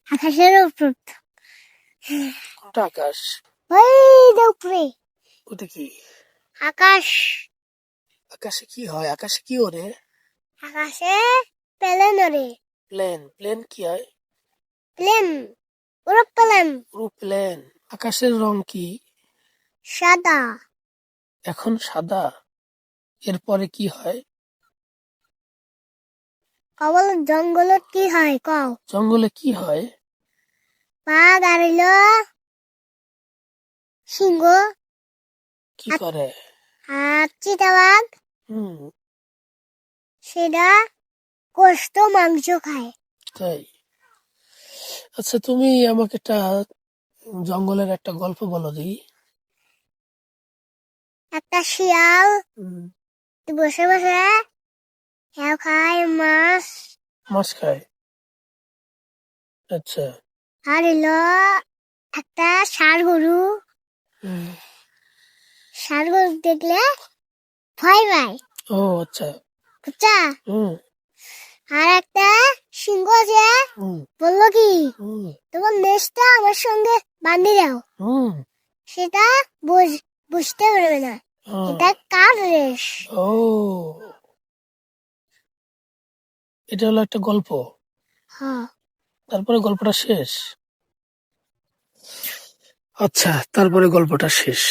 আকাশের উপর। কোনটা আকাশ? ওই যে উপরে ওটা কি? আকাশ। আকাশে কি হয়? আকাশে কি ওড়ে? আকাশে প্লেন ওড়ে। প্লেন। প্লেন কি হয়? Plane, aeroplane. প্লেন। আকাশের রং কি? সাদা। এখন সাদা। এরপরে কি হয়? কবল জঙ্গলত কি হয় কও? জঙ্গলে কি হয়? বাঘ আর হইলো সিংহ কি করে? আর চিতাবাঘ হুম। সেটা গোস্ত মাংস খায়। তাই? আচ্ছা, তুমি আমাকে একটা জঙ্গলের একটা গল্প বলো দিই। একটা শিয়াল হুম। বসে বসে খেয়াও খায় মাছ মাছ খায়। আচ্ছা। আর হইলো একটা ষাঁড় গরু। হুম। ষাঁড় গরু দেখলে ভয় পায়, ও আচ্ছা। বুঝছা? হুম। আর একটা সিংহ যে হুম। বললো কি, হুম। তোমার নেশটা আমার সঙ্গে বান্ধি দাও। হুম। সেটা বুঝতে পারবে না হ্যাঁ। এটা কার রেশ। ও, এটা হলো একটা গল্প। হ্যাঁ। তারপরে গল্পটা শেষ? আচ্ছা, তারপরে গল্পটা শেষ।